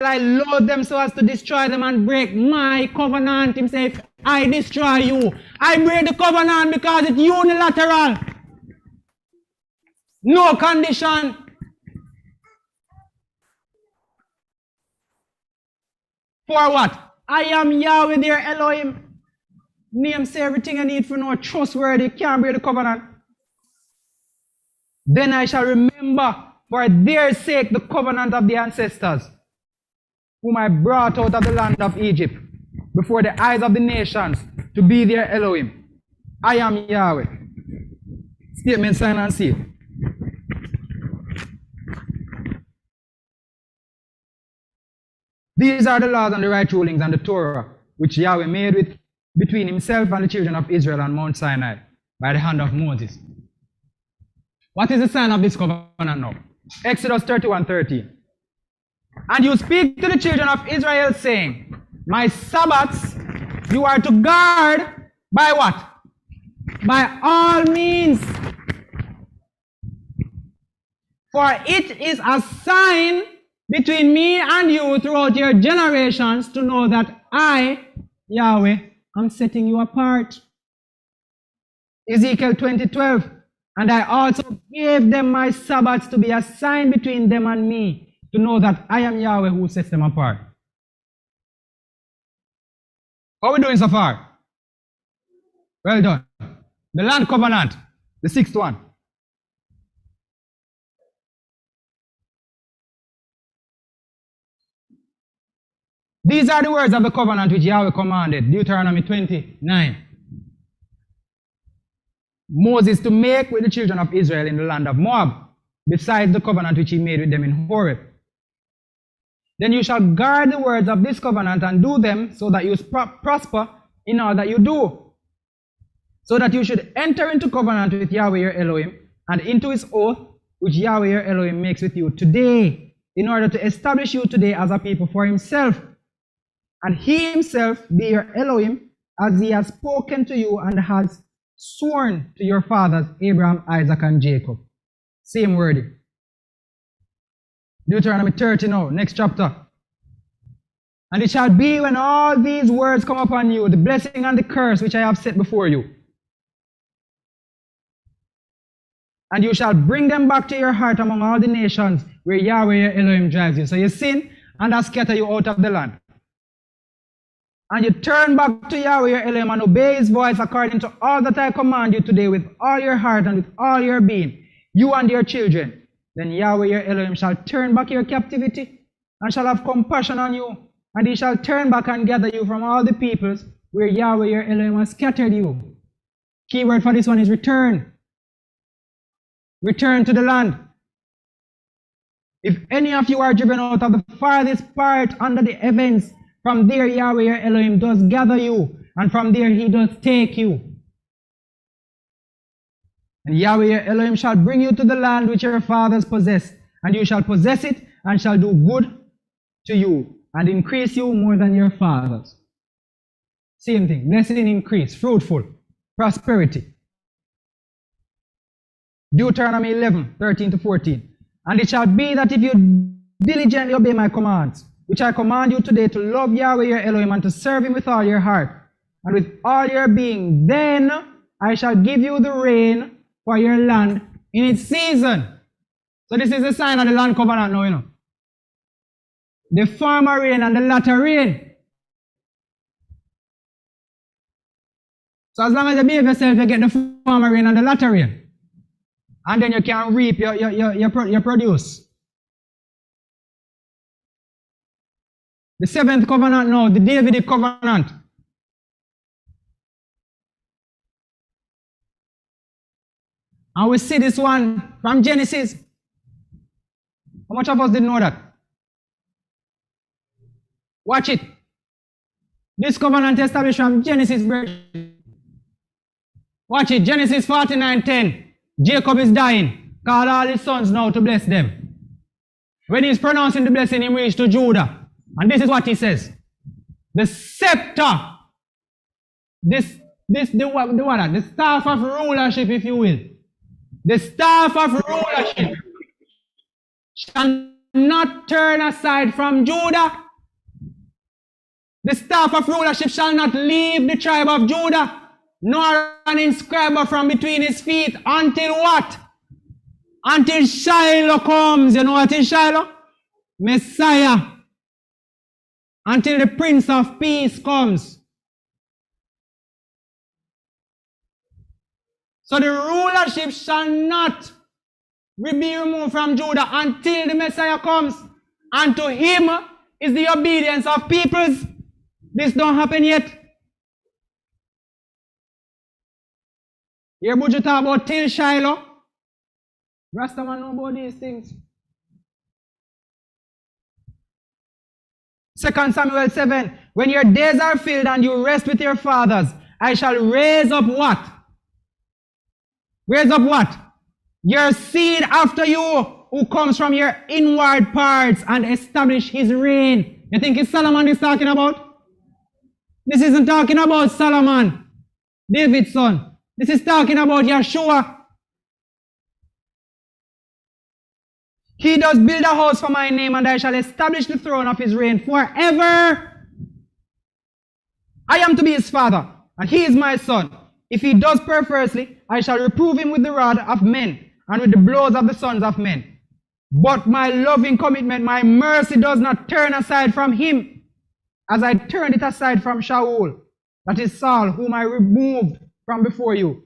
I load them so as to destroy them and break my covenant. Him say, if I destroy you, I break the covenant because it's unilateral. No condition. For what? I am Yahweh, their Elohim. Name say everything I need for know trustworthy. Can't break the covenant. Then I shall remember for their sake the covenant of the ancestors, whom I brought out of the land of Egypt, before the eyes of the nations, to be their Elohim. I am Yahweh. Statement, sign, and seal. These are the laws and the right rulings and the Torah, which Yahweh made between himself and the children of Israel on Mount Sinai, by the hand of Moses. What is the sign of this covenant now? Exodus 31:13. And you speak to the children of Israel, saying, my Sabbaths you are to guard by what? By all means. For it is a sign between me and you throughout your generations to know that I, Yahweh, am setting you apart. Ezekiel 20:12. And I also gave them my Sabbaths to be a sign between them and me, to know that I am Yahweh who sets them apart. How are we doing so far? Well done. The land covenant, the sixth one. These are the words of the covenant which Yahweh commanded, Deuteronomy 29. Moses to make with the children of Israel in the land of Moab, besides the covenant which he made with them in Horeb. Then you shall guard the words of this covenant and do them, so that you prosper in all that you do, so that you should enter into covenant with Yahweh your Elohim, and into his oath which Yahweh your Elohim makes with you today, in order to establish you today as a people for himself, and he himself be your Elohim, as he has spoken to you and has sworn to your fathers Abraham, Isaac, and Jacob. Same wording. Deuteronomy 30 now, next chapter. And it shall be when all these words come upon you, the blessing and the curse which I have set before you, and you shall bring them back to your heart among all the nations where Yahweh your Elohim drives you. So you sin, and I scatter you out of the land. And you turn back to Yahweh your Elohim and obey his voice according to all that I command you today with all your heart and with all your being, you and your children. Then Yahweh your Elohim shall turn back your captivity and shall have compassion on you. And he shall turn back and gather you from all the peoples where Yahweh your Elohim has scattered you. Key word for this one is return. Return to the land. If any of you are driven out of the farthest part under the heavens, from there Yahweh your Elohim does gather you, and from there he does take you. And Yahweh your Elohim shall bring you to the land which your fathers possessed, and you shall possess it, and shall do good to you, and increase you more than your fathers. Same thing, blessing, increase, fruitful, prosperity. Deuteronomy 11:13-14. And it shall be that if you diligently obey my commands, which I command you today, to love Yahweh your Elohim and to serve him with all your heart and with all your being, then I shall give you the rain for your land in its season. So this is a sign of the land covenant now, you know. The former rain and the latter rain. So as long as you behave yourself, you get the former rain and the latter rain. And then you can reap your produce. The seventh covenant now, the Davidic covenant. And we see this one from Genesis. How much of us didn't know that? Watch it. This covenant established from Genesis. Watch it. Genesis 49:10. Jacob is dying. Call all his sons now to bless them. When he's pronouncing the blessing, he reached to Judah. And this is what he says. The scepter. The staff of rulership, if you will. The staff of rulership shall not turn aside from Judah. The staff of rulership shall not leave the tribe of Judah, nor an inscriber from between his feet, until what? Until Shiloh comes. You know what is Shiloh? Messiah. Until the Prince of Peace comes. So the rulership shall not be removed from Judah until the Messiah comes. And to him is the obedience of peoples. This don't happen yet. Here Buju talk about till Shiloh. Rastaman know about these things. 2 Samuel 7. When your days are filled and you rest with your fathers, I shall raise up what? Raise up what? Your seed after you, who comes from your inward parts, and establish his reign. You think it's Solomon he's talking about? This isn't talking about Solomon, David's son. This is talking about Yeshua. He does build a house for my name, and I shall establish the throne of his reign forever. I am to be his father, and he is my son. If he does perversely, I shall reprove him with the rod of men, and with the blows of the sons of men. But my loving commitment, my mercy does not turn aside from him, as I turned it aside from Shaul, that is Saul, whom I removed from before you.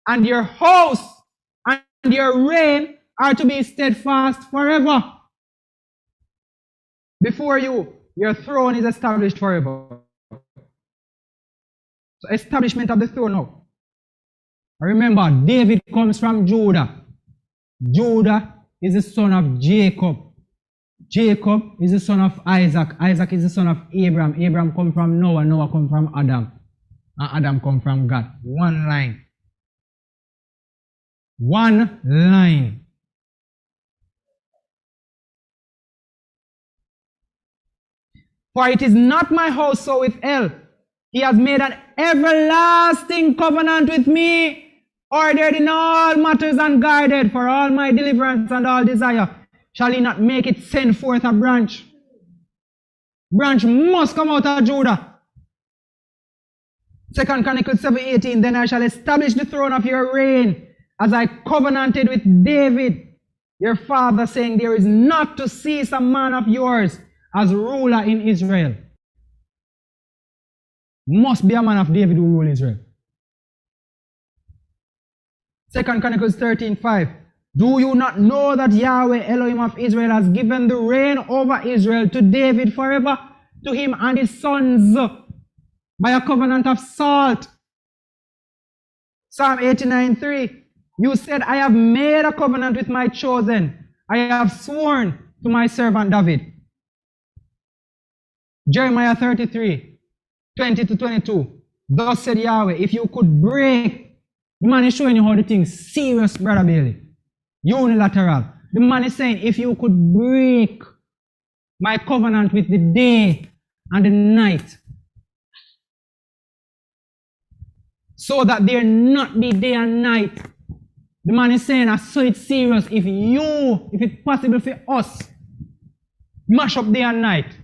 And your house and your reign are to be steadfast forever. Before you, your throne is established forever. So establishment of the throne now. Remember, David comes from Judah. Judah is the son of Jacob. Jacob is the son of Isaac. Isaac is the son of Abraham. Abraham comes from Noah. Noah comes from Adam. And Adam comes from God. One line. One line. For it is not my house so with El. He has made an everlasting covenant with me, ordered in all matters and guided for all my deliverance and all desire. Shall he not make it send forth a branch? Branch must come out of Judah. 2 Chronicles 7:18. Then I shall establish the throne of your reign, as I covenanted with David, your father, saying, there is not to cease a man of yours as ruler in Israel. Must be a man of David who rule Israel. 2 Chronicles 13:5. Do you not know that Yahweh Elohim of Israel has given the reign over Israel to David forever, to him and his sons, by a covenant of salt? Psalm 89:3. You said, I have made a covenant with my chosen. I have sworn to my servant David. Jeremiah 33:20-22. Thus said Yahweh, if you could break, the man is showing you how the thing's serious, Brother Bailey. Unilateral. The man is saying, if you could break my covenant with the day and the night, so that there not be day and night. The man is saying, I saw it serious. If it's possible for us, mash up day and night,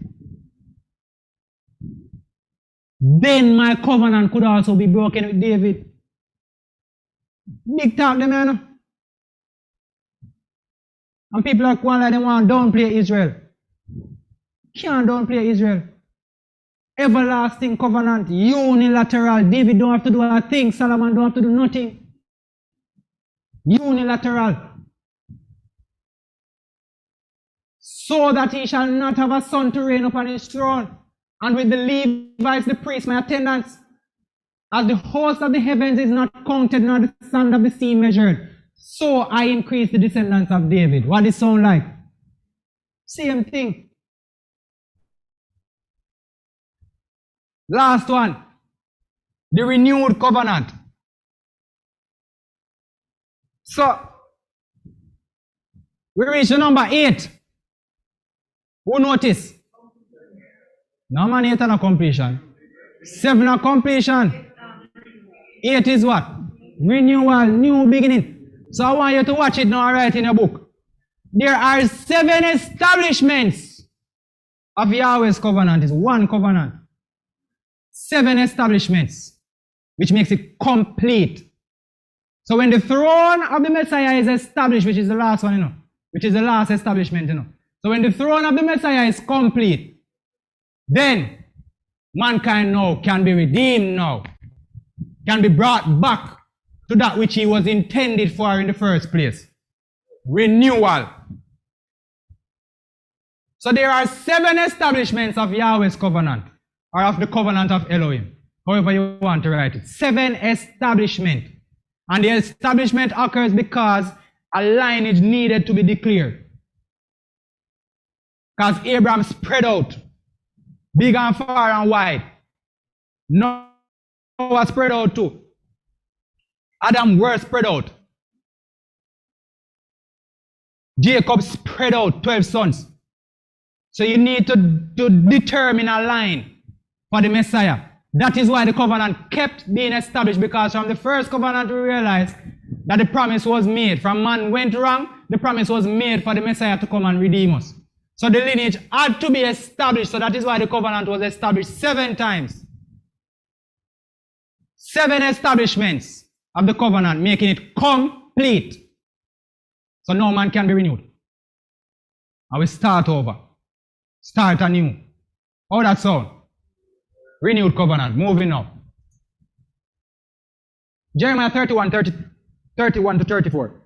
then my covenant could also be broken with David. Big talk, the man. And people are going like they want to downplay Israel. Can't downplay Israel. Everlasting covenant, unilateral. David don't have to do a thing. Solomon don't have to do nothing. Unilateral. So that he shall not have a son to reign upon his throne. And with the Levites, the priests, my attendants, as the host of the heavens is not counted, nor the sand of the sea measured, so I increase the descendants of David. What does it sound like? Same thing. Last one. The renewed covenant. So, we reach to number 8. Who notice? Number 8 on a completion. 7 on completion. 8 is what? Renewal, new beginning. So I want you to watch it now, write in your book. there are 7 establishments of Yahweh's covenant. It's one covenant. 7 establishments, which makes it complete. So when the throne of the Messiah is established, which is the last one, which is the last establishment, So when the throne of the Messiah is complete, then mankind now can be redeemed now, can be brought back to that which he was intended for in the first place. Renewal. So there are 7 establishments of Yahweh's covenant, or of the covenant of Elohim, however you want to write it. 7 establishment. And the establishment occurs because a lineage needed to be declared. Because Abraham spread out, big and far and wide. Noah spread out too. Adam were spread out. Jacob spread out 12 sons. So you need to determine a line for the Messiah. That is why the covenant kept being established, because from the first covenant we realized that the promise was made. From man went wrong, the promise was made for the Messiah to come and redeem us. So the lineage had to be established. So that is why the covenant was established 7 times. 7 establishments of the covenant, making it complete. So no man can be renewed. And we start over. Start anew. How that sound? Renewed covenant. Moving now. Jeremiah 31 to 34.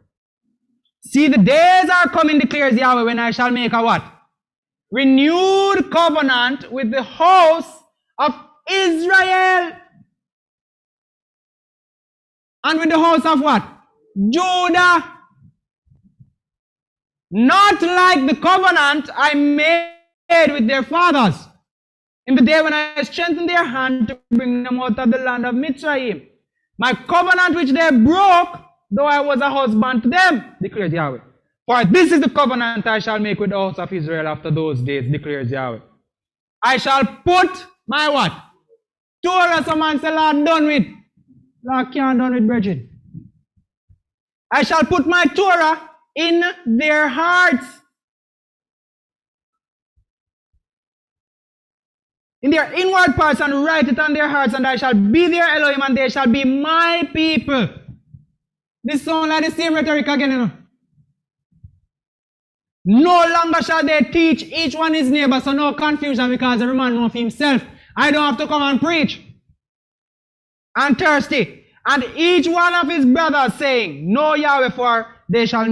See, the days are coming, declares Yahweh, when I shall make a what? Renewed covenant with the house of Israel. And with the house of what? Judah. Not like the covenant I made with their fathers in the day when I strengthened their hand to bring them out of the land of Mitzrayim. My covenant which they broke, though I was a husband to them, declares Yahweh. For this is the covenant I shall make with the house of Israel after those days, declares Yahweh. I shall put my what? Torah. Some man say, Lord, done with. Lord can't done with, brethren. I shall put my Torah in their hearts. In their inward parts, and write it on their hearts, and I shall be their Elohim, and they shall be my people. This sounds like the same rhetoric again, No longer shall they teach each one his neighbor, so no confusion, because every man knows himself. I don't have to come and preach. And thirsty. And each one of his brothers saying, Know Yahweh, for they shall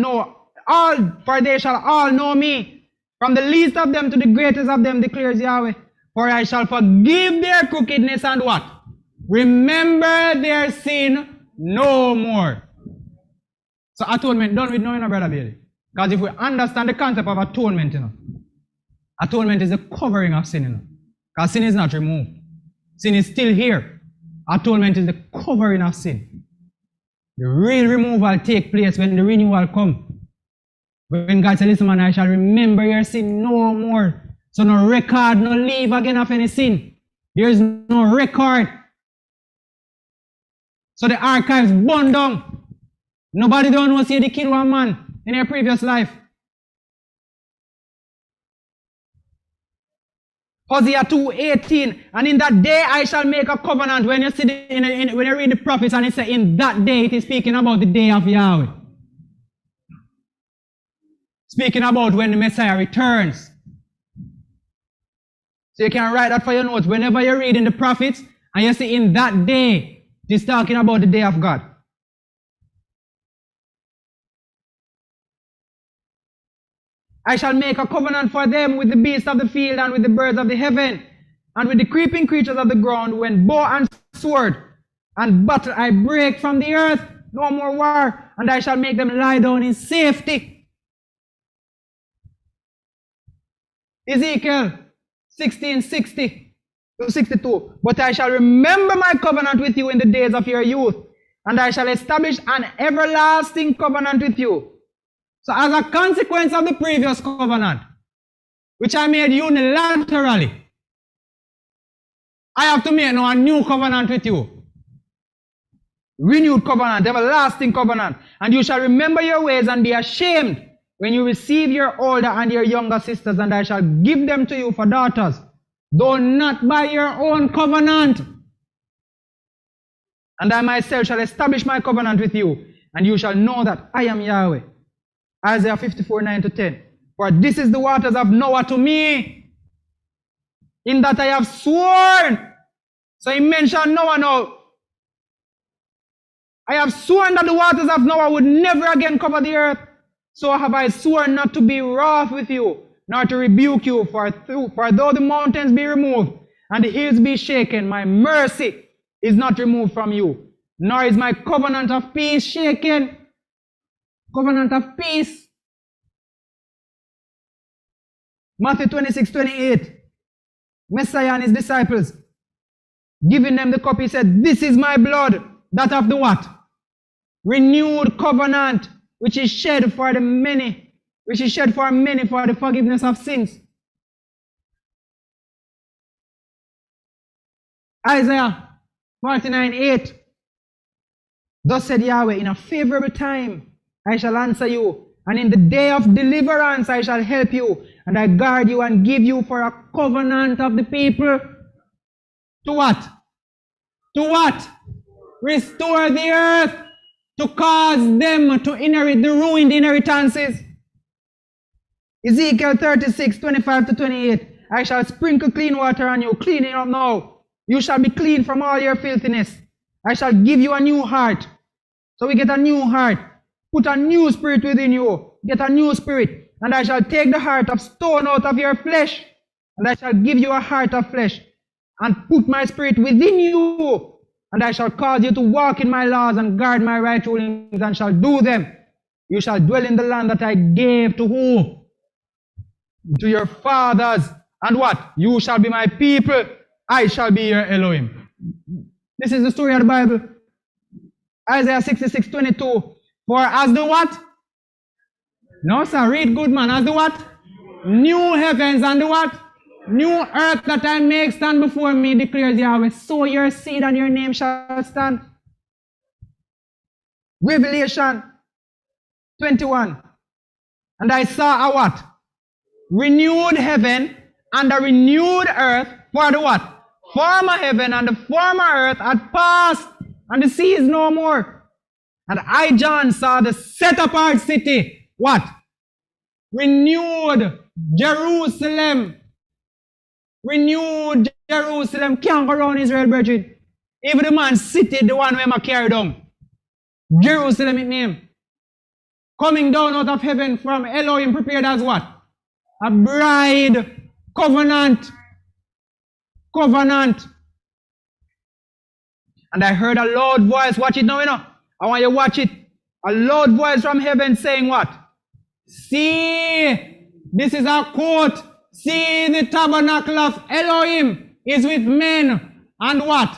all know me. From the least of them to the greatest of them, declares Yahweh. For I shall forgive their crookedness and what? Remember their sin no more. So atonement done with knowing, brother Bailey. Because if we understand the concept of atonement, atonement is the covering of sin, Because sin is not removed. Sin is still here. Atonement is the covering of sin. The real removal takes place when the renewal comes. When God says, listen man, I shall remember your sin no more. So no record, no leave again of any sin. There is no record. So the archives burned down. Nobody don't know see they kill one man in their previous life. Hosea 2:18, and in that day I shall make a covenant. When you see when you read the prophets and it says in that day, it is speaking about the day of Yahweh. Speaking about when the Messiah returns. So you can write that for your notes. Whenever you read in the prophets and you see in that day, it is talking about the day of God. I shall make a covenant for them with the beasts of the field and with the birds of the heaven and with the creeping creatures of the ground, when bow and sword and battle I break from the earth. No more war, and I shall make them lie down in safety. Ezekiel 16:60 to 62. But I shall remember my covenant with you in the days of your youth, and I shall establish an everlasting covenant with you. So as a consequence of the previous covenant, which I made unilaterally, I have to make now a new covenant with you. Renewed covenant, everlasting covenant. And you shall remember your ways and be ashamed when you receive your older and your younger sisters, and I shall give them to you for daughters, though not by your own covenant. And I myself shall establish my covenant with you, and you shall know that I am Yahweh. Isaiah 54:9-10. For this is the waters of Noah to me, in that I have sworn. So he mentioned Noah now. I have sworn that the waters of Noah would never again cover the earth. So have I sworn not to be wroth with you, nor to rebuke you, for though the mountains be removed, and the hills be shaken, my mercy is not removed from you, nor is my covenant of peace shaken. Covenant of peace. Matthew 26:28. Messiah and his disciples, giving them the cup, he said, this is my blood, that of the what? Renewed covenant, which is shed for the many, which is shed for many for the forgiveness of sins. Isaiah 49:8. Thus said Yahweh, in a favorable time I shall answer you, and in the day of deliverance I shall help you, and I guard you and give you for a covenant of the people. To what? To what? Restore the earth, to cause them to inherit the ruined inheritances. Ezekiel 36:25-28. I shall sprinkle clean water on you, clean it up now. You shall be clean from all your filthiness. I shall give you a new heart. So we get a new heart. Put a new spirit within you. Get a new spirit. And I shall take the heart of stone out of your flesh. And I shall give you a heart of flesh. And put my spirit within you. And I shall cause you to walk in my laws and guard my right rulings and shall do them. You shall dwell in the land that I gave to who? To your fathers. And what? You shall be my people. I shall be your Elohim. This is the story of the Bible. Isaiah 66:22. For as the what? No, sir, read good, man. As the what? New heavens and the what? New earth that I make stand before me, declares Yahweh. So your seed and your name shall stand. Revelation 21. And I saw a what? Renewed heaven and a renewed earth. For the what? Former heaven and the former earth had passed, and the sea is no more. And I, John, saw the set apart city. What? Renewed Jerusalem. Renewed Jerusalem. Can't go around Israel, brethren. Even the man city, the one where I carry down. Jerusalem it name. Coming down out of heaven from Elohim, prepared as what? A bride. Covenant. Covenant. And I heard a loud voice. Watch it now, you know. I want you to watch it. A loud voice from heaven saying what? See, this is our court. See, the tabernacle of Elohim is with men. And what?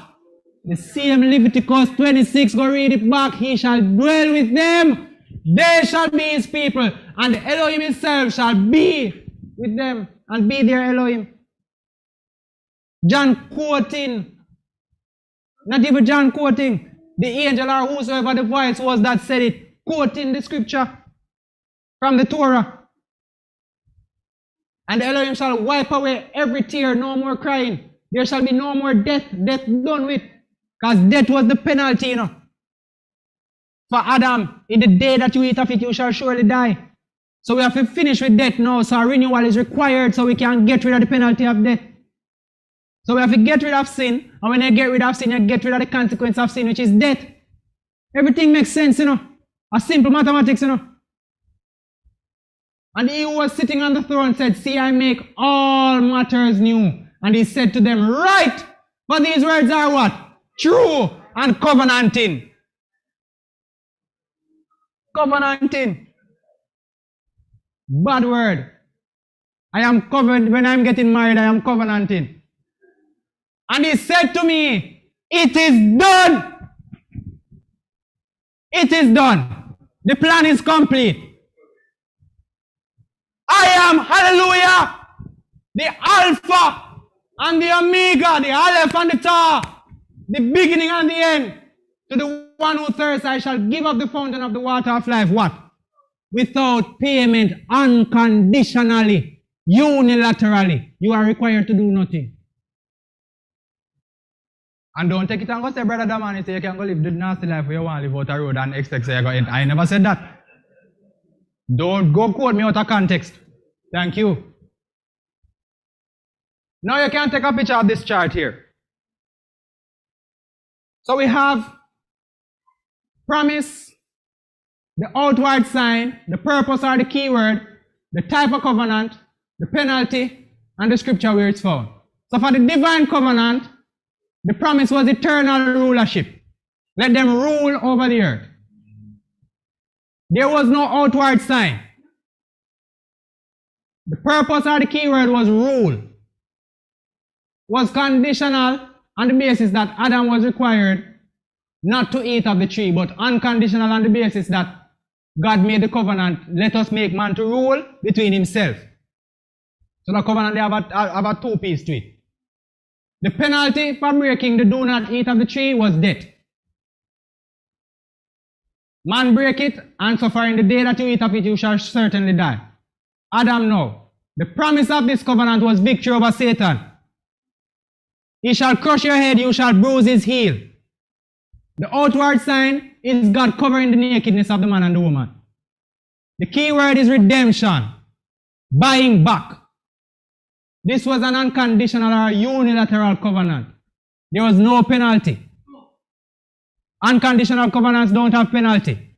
The same Leviticus 26, go read it back. He shall dwell with them. They shall be his people. And Elohim himself shall be with them and be their Elohim. John quoting, not even John quoting, the angel or whosoever the voice was that said it, quoting the scripture from the Torah. And Elohim shall wipe away every tear, no more crying. There shall be no more death, death done with. Because death was the penalty, you know. For Adam, in the day that you eat of it, you shall surely die. So we have to finish with death now, so a renewal is required so we can get rid of the penalty of death. So we have to get rid of sin, and when you get rid of sin, you get rid of the consequence of sin, which is death. Everything makes sense, you know. A simple mathematics, you know. And he who was sitting on the throne said, see, I make all matters new. And he said to them, right, for these words are what? True and covenanting. Covenanting. Bad word. I am covenant. When I'm getting married, I am covenanting. And he said to me, it is done. It is done. The plan is complete. I am, hallelujah, the Alpha and the Omega, the Aleph and the Tau, the beginning and the end. To the one who thirsts, I shall give up the fountain of the water of life. What? without payment, unconditionally, unilaterally. You are required to do nothing. And don't take it and go say, Brother Damani, say you can go live the nasty life where you want to live out a road and expect say you go enter. I never said that. Don't go quote me out of context. Thank you. Now you can take a picture of this chart here. So we have promise, the outward sign, the purpose or the keyword, the type of covenant, the penalty, and the scripture where it's found. So for the divine covenant, the promise was eternal rulership. Let them rule over the earth. There was no outward sign. The purpose or the keyword was rule. Was conditional on the basis that Adam was required not to eat of the tree, but unconditional on the basis that God made the covenant, let us make man to rule between himself. So the covenant, they have a two-piece to it. The penalty for breaking the do not eat of the tree was death. Man break it, and so far in the day that you eat of it, you shall certainly die. Adam, no. The promise of this covenant was victory over Satan. He shall crush your head, you shall bruise his heel. The outward sign is God covering the nakedness of the man and the woman. The key word is redemption, buying back. This was an unconditional or unilateral covenant. There was no penalty. Unconditional covenants don't have penalty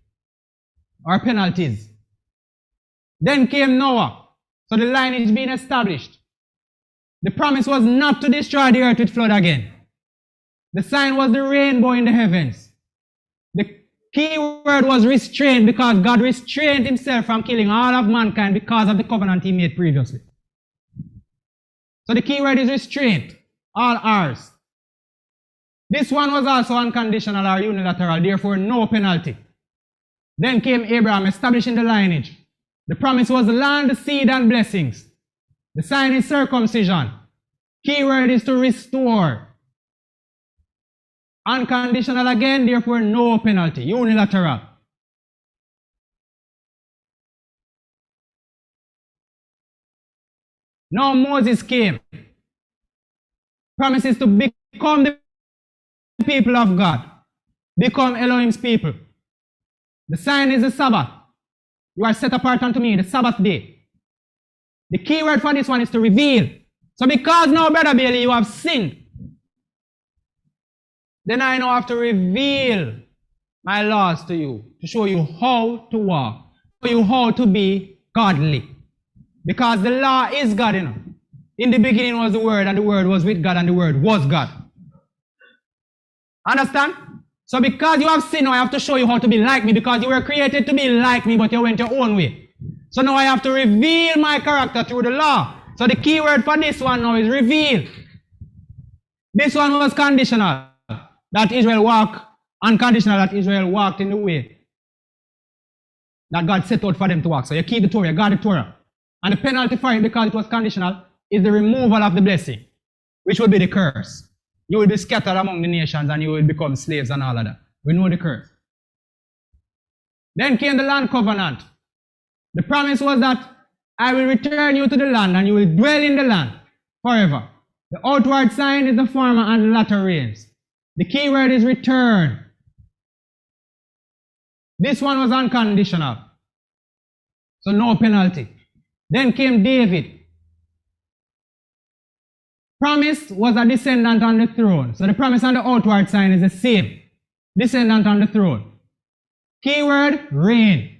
or penalties. Then came Noah, so the lineage being established. The promise was not to destroy the earth with flood again. The sign was the rainbow in the heavens. The key word was restraint, because God restrained himself from killing all of mankind because of the covenant he made previously. So the key word is restraint, all ours. This one was also unconditional or unilateral, therefore no penalty. Then came Abraham, establishing the lineage. The promise was land, seed, and blessings. The sign is circumcision. Key word is to restore. Unconditional again, therefore no penalty, unilateral. Now Moses came. Promises to become the people of God. Become Elohim's people. The sign is the Sabbath. You are set apart unto me, the Sabbath day. The key word for this one is to reveal. So because now, Brother Bailey, you have sinned, then I now have to reveal my laws to you, to show you how to walk, show you how to be godly. Because the law is God, you know. In the beginning was the Word, and the Word was with God, and the Word was God. Understand? So because you have sinned, now I have to show you how to be like me, because you were created to be like me, but you went your own way. So now I have to reveal my character through the law. So the key word for this one now is reveal. This one was conditional, that Israel walked, unconditional, that Israel walked in the way that God set out for them to walk. So you keep the Torah, you guard the Torah. And the penalty for it, because it was conditional, is the removal of the blessing, which will be the curse. You will be scattered among the nations and you will become slaves and all of that. We know the curse. Then came the land covenant. The promise was that I will return you to the land and you will dwell in the land forever. The outward sign is the former and the latter rains. The key word is return. This one was unconditional, so no penalty. Then came David. Promise was a descendant on the throne. So the promise and the outward sign is the same. Descendant on the throne. Keyword, reign.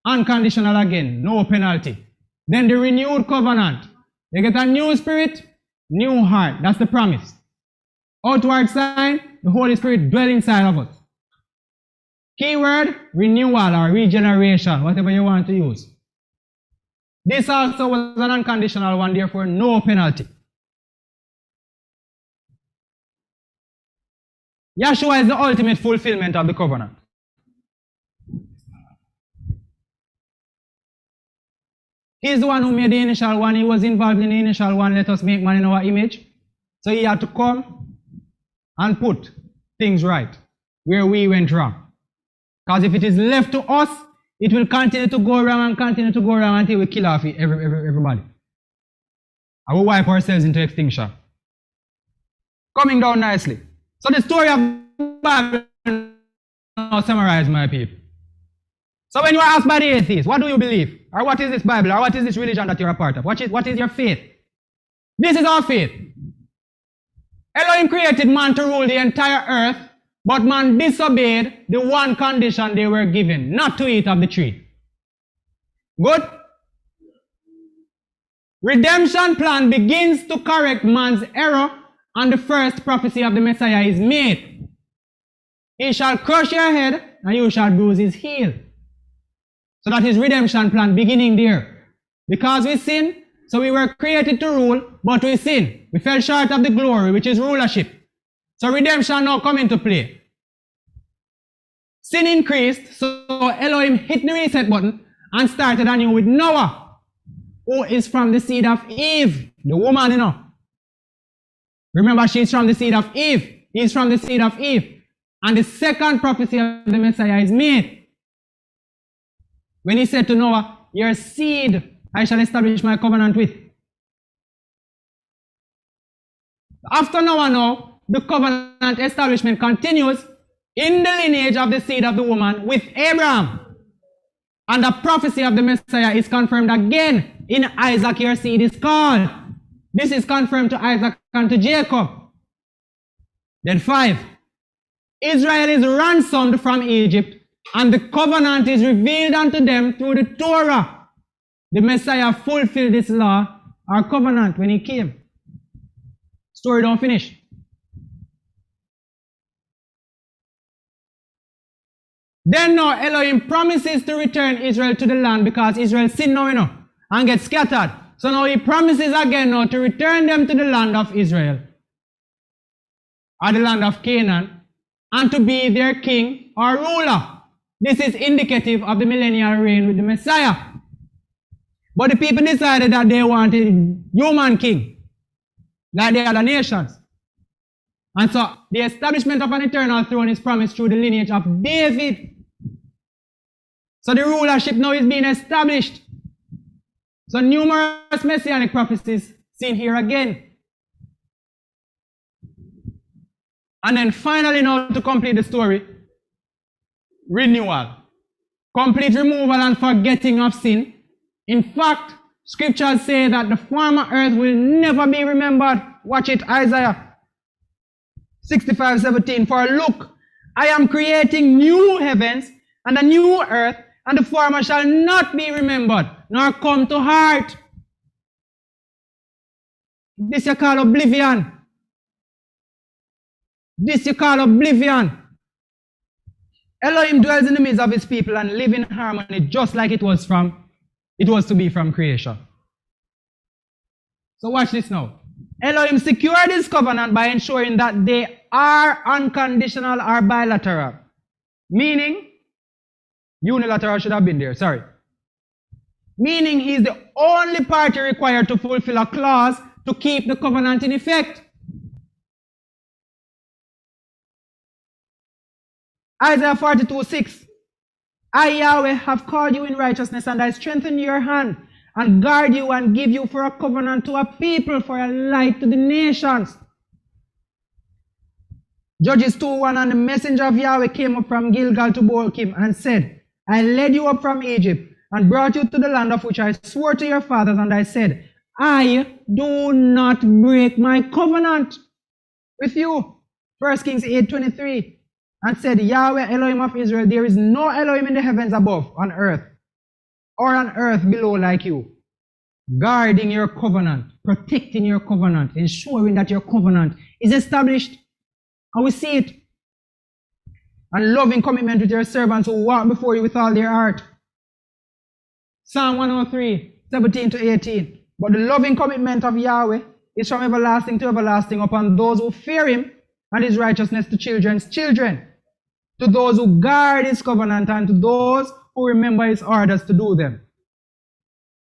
Unconditional again, no penalty. Then the renewed covenant. You get a new spirit, new heart. That's the promise. Outward sign, the Holy Spirit dwell inside of us. Keyword, renewal or regeneration, whatever you want to use. This also was an unconditional one, therefore no penalty. Yahshua is the ultimate fulfillment of the covenant. He's the one who made the initial one. He was involved in the initial one. Let us make man in our image. So he had to come and put things right where we went wrong. Because if it is left to us, it will continue to go wrong and continue to go wrong until we kill off everybody. And we wipe ourselves into extinction. Coming down nicely. So the story of Bible now summarized, my people. So when you are asked by the atheist, what do you believe? Or what is this Bible? Or what is this religion that you're a part of? What is your faith? This is our faith. Elohim created man to rule the entire earth, but man disobeyed the one condition they were given, not to eat of the tree. Good? Redemption plan begins to correct man's error, and the first prophecy of the Messiah is made. He shall crush your head, and you shall bruise his heel. So that is redemption plan beginning there. Because we sin, so we were created to rule, but we sin. We fell short of the glory, which is rulership. So redemption now come into play. Sin increased, so Elohim hit the reset button and started anew with Noah, who is from the seed of Eve, the woman, you know. Remember, she's from the seed of Eve. He's from the seed of Eve. And the second prophecy of the Messiah is made. When he said to Noah, your seed I shall establish my covenant with. After Noah now, the covenant establishment continues in the lineage of the seed of the woman with Abraham. And the prophecy of the Messiah is confirmed again in Isaac, your seed is called. This is confirmed to Isaac and to Jacob. Then 5. Israel is ransomed from Egypt, and the covenant is revealed unto them through the Torah. The Messiah fulfilled this law, our covenant, when he came. Story don't finish. Then now Elohim promises to return Israel to the land because Israel sinned now, you know, and get scattered. So now he promises again now to return them to the land of Israel, or the land of Canaan, and to be their king or ruler. This is indicative of the millennial reign with the Messiah. But the people decided that they wanted a human king, like the other nations. And so the establishment of an eternal throne is promised through the lineage of David. So the rulership now is being established. So numerous messianic prophecies seen here again. And then finally now to complete the story, renewal. Complete removal and forgetting of sin. In fact, scriptures say that the former earth will never be remembered. Watch it, Isaiah 65:17. For look, I am creating new heavens and a new earth, and the former shall not be remembered, nor come to heart. This you call oblivion. This you call oblivion. Elohim dwells in the midst of his people and live in harmony just like it was to be from creation. So watch this now. Elohim secured his covenant by ensuring that they are unconditional or bilateral. Meaning, unilateral should have been there, sorry. Meaning he is the only party required to fulfill a clause to keep the covenant in effect. Isaiah 42:6. I, Yahweh, have called you in righteousness, and I strengthen your hand, and guard you, and give you for a covenant to a people, for a light to the nations. Judges 2:1. And the messenger of Yahweh came up from Gilgal to Bochim, and said, I led you up from Egypt, and brought you to the land of which I swore to your fathers, and I said, I do not break my covenant with you. 1 Kings 8:23. And said, Yahweh, Elohim of Israel, there is no Elohim in the heavens above, on earth, or on earth below like you. Guarding your covenant, protecting your covenant, ensuring that your covenant is established. And we see it. And loving commitment with your servants who walk before you with all their heart. Psalm 103:17-18. But the loving commitment of Yahweh is from everlasting to everlasting upon those who fear him, and his righteousness to children's children, to those who guard his covenant, and to those who remember his orders to do them.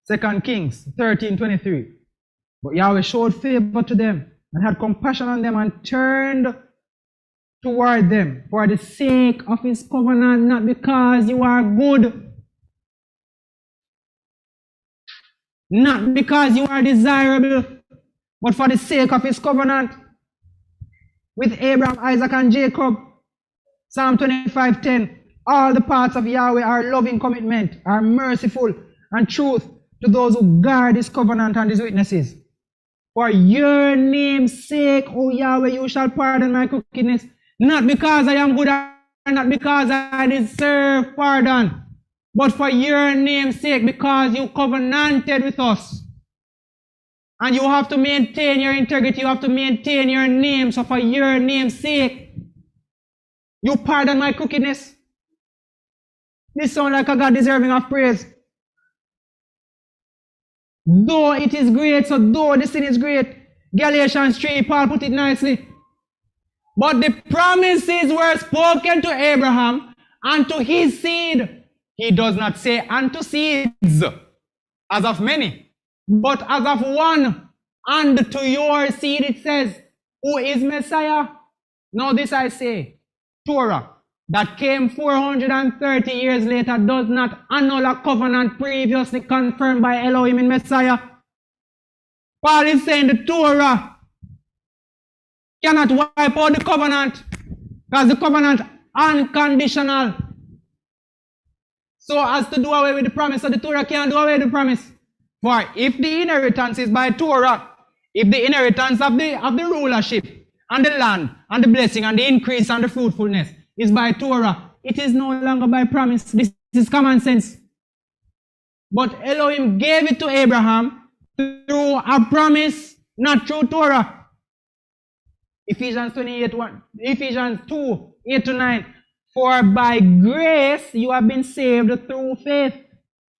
2 Kings 13:23. But Yahweh showed favor to them, and had compassion on them, and turned toward them for the sake of his covenant, not because you are good, not because you are desirable, but for the sake of his covenant with Abraham, Isaac, and Jacob. Psalm 25:10. All the parts of Yahweh are loving commitment, are merciful, and truth to those who guard his covenant and his witnesses. For your name's sake, O Yahweh, you shall pardon my crookedness, not because I am good and not because I deserve pardon, but for your name's sake, because you covenanted with us. And you have to maintain your integrity, you have to maintain your name, so for your name's sake, you pardon my crookedness. This sounds like a God deserving of praise. Though it is great, so though the sin is great, Galatians 3, Paul put it nicely. But the promises were spoken to Abraham and to his seed. He does not say unto seeds, as of many, but as of one. And to your seed it says, who is Messiah? Now this I say, Torah, that came 430 years later, does not annul a covenant previously confirmed by Elohim in Messiah. Paul is saying the Torah cannot wipe out the covenant, because the covenant is unconditional. So as to do away with the promise, so the Torah can't do away with the promise. For if the inheritance is by Torah, if the inheritance of the rulership and the land and the blessing and the increase and the fruitfulness is by Torah, it is no longer by promise. This is common sense. But Elohim gave it to Abraham through a promise, not through Torah. Ephesians 2, 8 to 9. For by grace you have been saved through faith,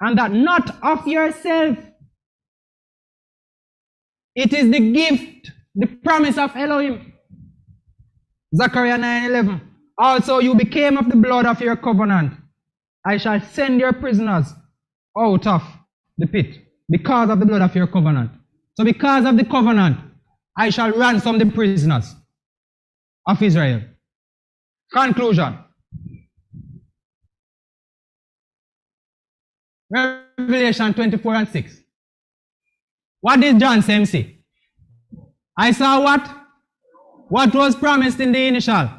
and that not of yourself. It is the gift, the promise of Elohim. Zechariah 9:11. Also you became of the blood of your covenant. I shall send your prisoners out of the pit because of the blood of your covenant. So because of the covenant, I shall ransom the prisoners of Israel. Conclusion. Revelation 24:6. What did John say? I saw what? What was promised in the initial?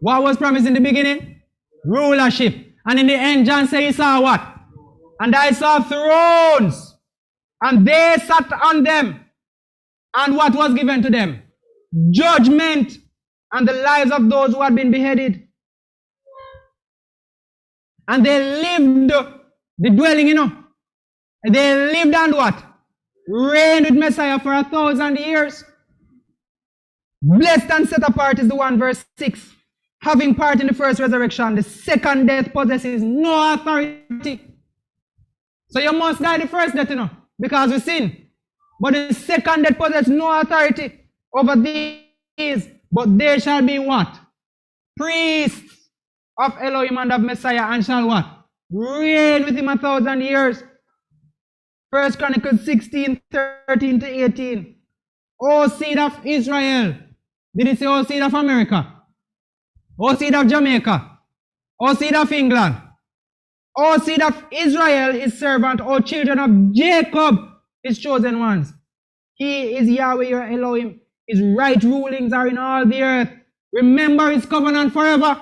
What was promised in the beginning? Rulership. And in the end, John said he saw what? And I saw thrones, and they sat on them. And what was given to them? Judgment, and the lives of those who had been beheaded. And they lived, the dwelling, they lived and what? Reigned with Messiah for 1,000 years. Blessed and set apart is the one, verse 6. Having part in the first resurrection, the second death possesses no authority. So you must die the first death, because we sin. But the second death possesses no authority over these. But they shall be what? Priests of Elohim and of Messiah, and shall what? Reign with him 1,000 years. 1 Chronicles 16, 13 to 18. O seed of Israel. Did it say O seed of America? O seed of Jamaica? O seed of England? O seed of Israel, his servant, O children of Jacob, his chosen ones. He is Yahweh your Elohim. His right rulings are in all the earth. Remember his covenant forever.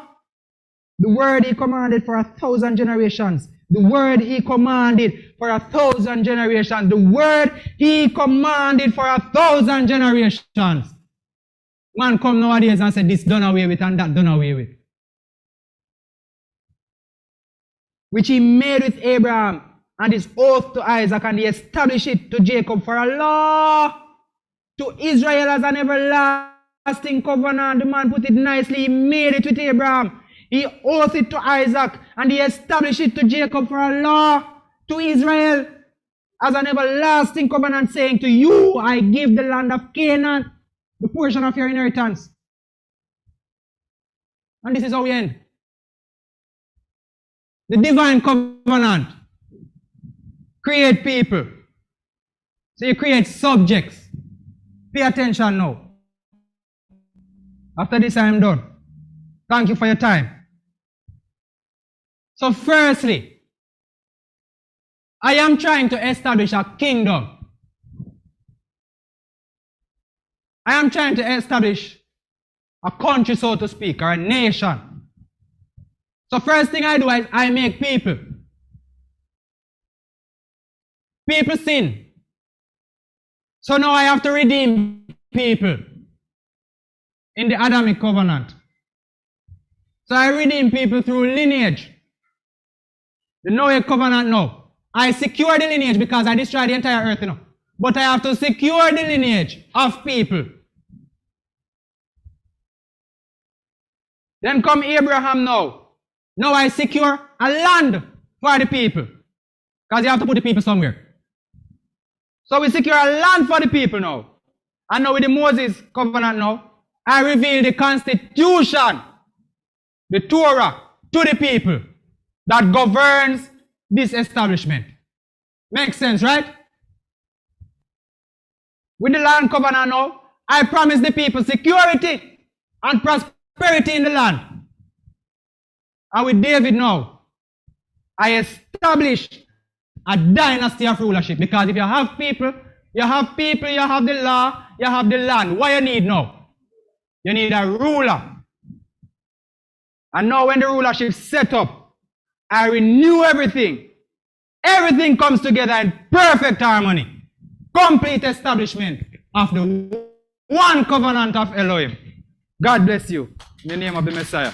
The word he commanded for 1,000 generations. The word he commanded for 1,000 generations. The word he commanded for 1,000 generations. Man come nowadays and say this done away with and that done away with. Which he made with Abraham and his oath to Isaac, and he established it to Jacob for a law, to Israel as an everlasting covenant. The man put it nicely. He made it with Abraham. He oathed it to Isaac, and he established it to Jacob for a law, to Israel as an everlasting covenant, saying, to you I give the land of Canaan, the portion of your inheritance. And this is how we end. The divine covenant. Create people. So you create subjects. Pay attention now. After this I am done. Thank you for your time. So firstly, I am trying to establish a kingdom. I am trying to establish a country, so to speak, or a nation. So first thing I do is I make people. People sin. So now I have to redeem people in the Adamic covenant. So I redeem people through lineage. The Noah covenant now. I secure the lineage because I destroy the entire earth, But I have to secure the lineage of people. Then come Abraham now. Now I secure a land for the people. Because you have to put the people somewhere. So we secure a land for the people now. And now with the Moses covenant now, I reveal the constitution, the Torah, to the people that governs this establishment. Makes sense, right? With the land covenant now, I promise the people security and prosperity in the land. And with David now, I establish a dynasty of rulership. Because if you have people, you have the law, you have the land. What you need now? You need a ruler. And now when the rulership is set up, I renew everything. Everything comes together in perfect harmony. Complete establishment of the one covenant of Elohim. God bless you. In the name of the Messiah.